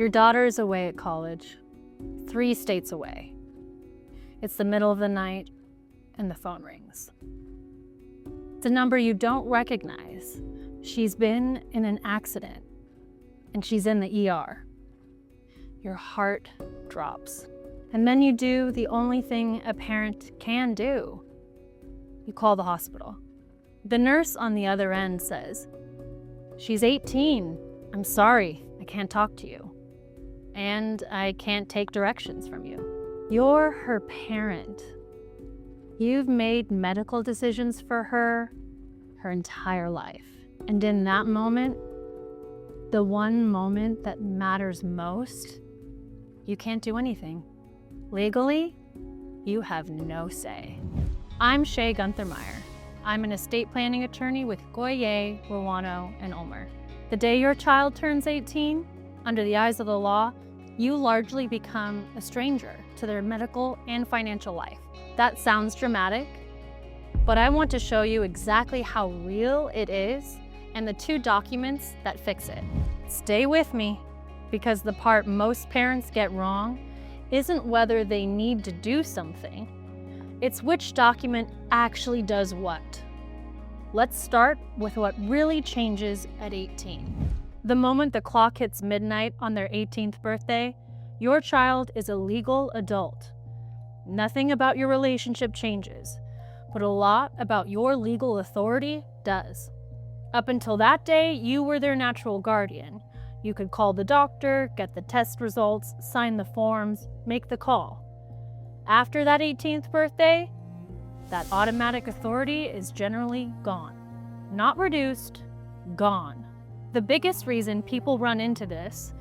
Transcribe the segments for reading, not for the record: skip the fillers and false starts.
Your daughter is away at college, 3 states away. It's the middle of the night and the phone rings. It's a number you don't recognize. She's been in an accident and she's in the ER. Your heart drops. And then you do the only thing a parent can do. You call the hospital. The nurse on the other end says, "She's 18. I'm sorry, I can't talk to you. And I can't take directions from you." You're her parent. You've made medical decisions for her entire life. And in that moment, the one moment that matters most, you can't do anything. Legally, you have no say. I'm Shea GuntherMaher. I'm an estate planning attorney with Goyer, Rwano, and Ulmer. The day your child turns 18, under the eyes of the law, you largely become a stranger to their medical and financial life. That sounds dramatic, but I want to show you exactly how real it is and the 2 documents that fix it. Stay with me, because the part most parents get wrong isn't whether they need to do something, it's which document actually does what. Let's start with what really changes at 18. The moment the clock hits midnight on their 18th birthday, your child is a legal adult. Nothing about your relationship changes, but a lot about your legal authority does. Up until that day, you were their natural guardian. You could call the doctor, get the test results, sign the forms, make the call. After that 18th birthday, that automatic authority is generally gone. Not reduced, gone. The biggest reason people run into this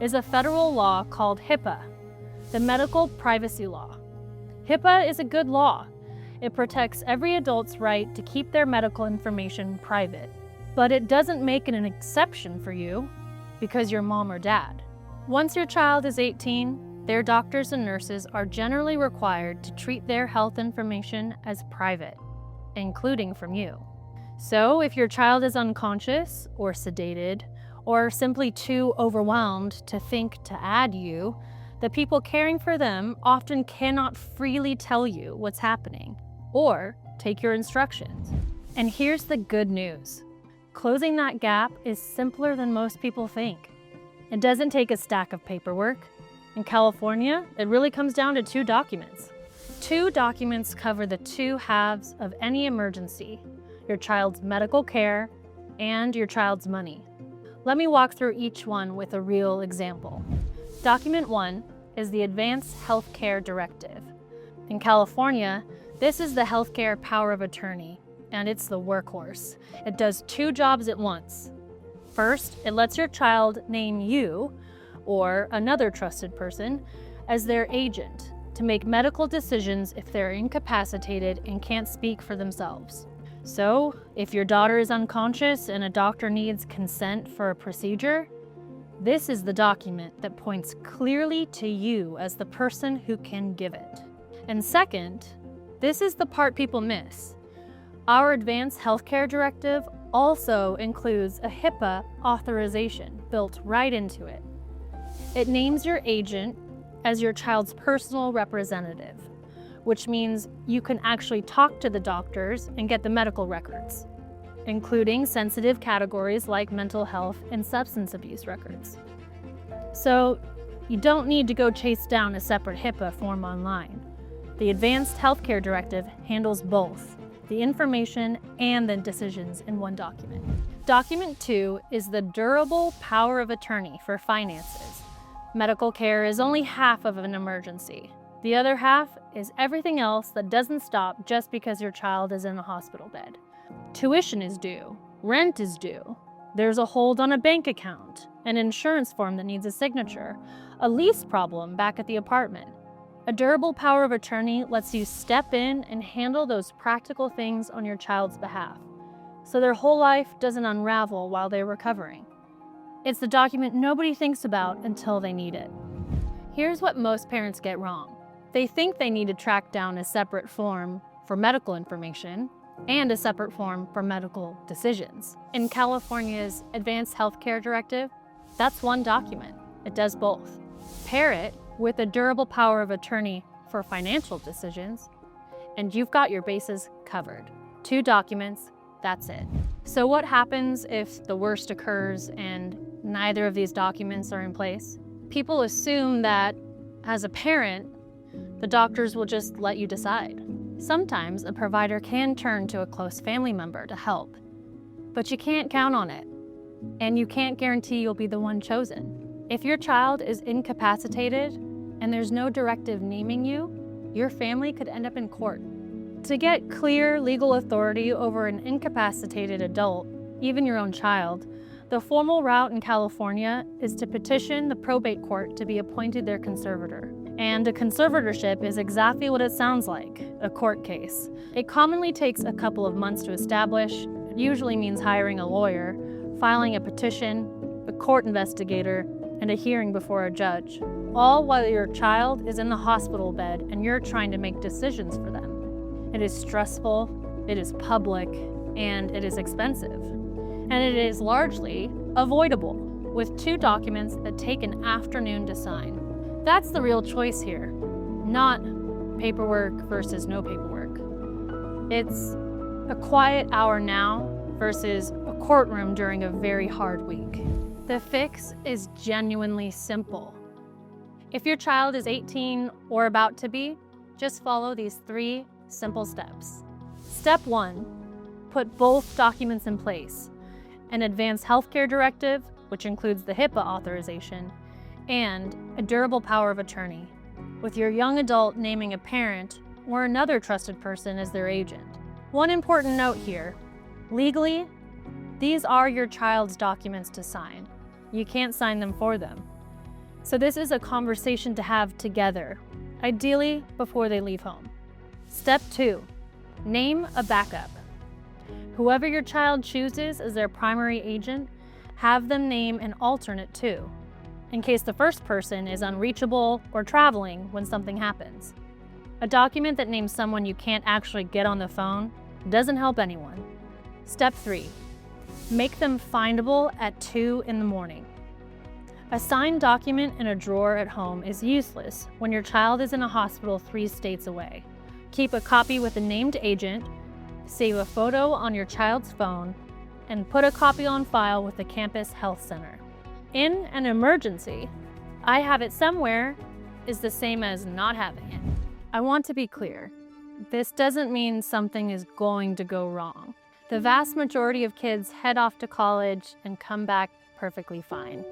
is a federal law called HIPAA, the Medical Privacy Law. HIPAA is a good law. It protects every adult's right to keep their medical information private. But it doesn't make it an exception for you because you're mom or dad. Once your child is 18, their doctors and nurses are generally required to treat their health information as private, including from you. So if your child is unconscious or sedated or simply too overwhelmed to think to add you, the people caring for them often cannot freely tell you what's happening or take your instructions. And here's the good news. Closing that gap is simpler than most people think. It doesn't take a stack of paperwork. In California, it really comes down to 2 documents. 2 documents cover the 2 halves of any emergency: your child's medical care and your child's money. Let me walk through each one with a real example. Document 1 is the Advanced Healthcare Directive. In California, this is the healthcare power of attorney, and it's the workhorse. It does 2 jobs at once. First, it lets your child name you, or another trusted person, as their agent to make medical decisions if they're incapacitated and can't speak for themselves. So, if your daughter is unconscious and a doctor needs consent for a procedure, this is the document that points clearly to you as the person who can give it. And second, this is the part people miss. Our Advanced Healthcare Directive also includes a HIPAA authorization built right into it. It names your agent as your child's personal representative, which means you can actually talk to the doctors and get the medical records, including sensitive categories like mental health and substance abuse records. So you don't need to go chase down a separate HIPAA form online. The Advanced Healthcare Directive handles both the information and the decisions in one document. Document 2 is the Durable Power of Attorney for finances. Medical care is only half of an emergency. The other half is everything else that doesn't stop just because your child is in a hospital bed. Tuition is due, rent is due, there's a hold on a bank account, an insurance form that needs a signature, a lease problem back at the apartment. A durable power of attorney lets you step in and handle those practical things on your child's behalf, so their whole life doesn't unravel while they're recovering. It's the document nobody thinks about until they need it. Here's what most parents get wrong. They think they need to track down a separate form for medical information and a separate form for medical decisions. In California's Advanced Healthcare Directive, that's one document. it does both. Pair it with a durable power of attorney for financial decisions, and you've got your bases covered. 2 documents, that's it. So what happens if the worst occurs and neither of these documents are in place? People assume that as a parent, the doctors will just let you decide. Sometimes a provider can turn to a close family member to help, but you can't count on it, and you can't guarantee you'll be the one chosen. If your child is incapacitated and there's no directive naming you, your family could end up in court. To get clear legal authority over an incapacitated adult, even your own child, the formal route in California is to petition the probate court to be appointed their conservator. And a conservatorship is exactly what it sounds like, a court case. It commonly takes a couple of months to establish. It usually means hiring a lawyer, filing a petition, a court investigator, and a hearing before a judge, all while your child is in the hospital bed and you're trying to make decisions for them. It is stressful, it is public, and it is expensive. And it is largely avoidable, with 2 documents that take an afternoon to sign. That's the real choice here, not paperwork versus no paperwork. It's a quiet hour now versus a courtroom during a very hard week. The fix is genuinely simple. If your child is 18 or about to be, just follow these 3 simple steps. Step 1, put both documents in place: an advanced healthcare directive, which includes the HIPAA authorization, and a durable power of attorney, with your young adult naming a parent or another trusted person as their agent. One important note here: legally, these are your child's documents to sign. You can't sign them for them. So this is a conversation to have together, ideally before they leave home. Step 2, name a backup. Whoever your child chooses as their primary agent, have them name an alternate too, in case the first person is unreachable or traveling when something happens. A document that names someone you can't actually get on the phone doesn't help anyone. Step 3, make them findable at 2 in the morning. A signed document in a drawer at home is useless when your child is in a hospital 3 states away. Keep a copy with a named agent, save a photo on your child's phone, and put a copy on file with the campus health center. In an emergency, I have it somewhere is the same as not having it. I want to be clear. This doesn't mean something is going to go wrong. The vast majority of kids head off to college and come back perfectly fine.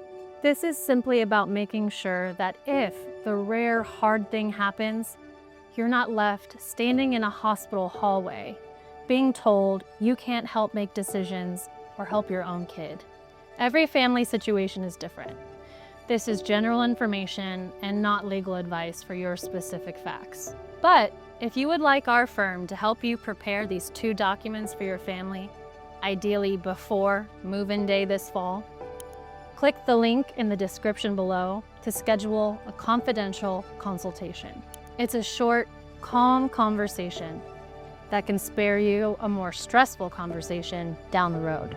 This is simply about making sure that if the rare hard thing happens, you're not left standing in a hospital hallway, being told you can't help make decisions or help your own kid. Every family situation is different. This is general information and not legal advice for your specific facts. But if you would like our firm to help you prepare these 2 documents for your family, ideally before move-in day this fall, click the link in the description below to schedule a confidential consultation. It's a short, calm conversation that can spare you a more stressful conversation down the road.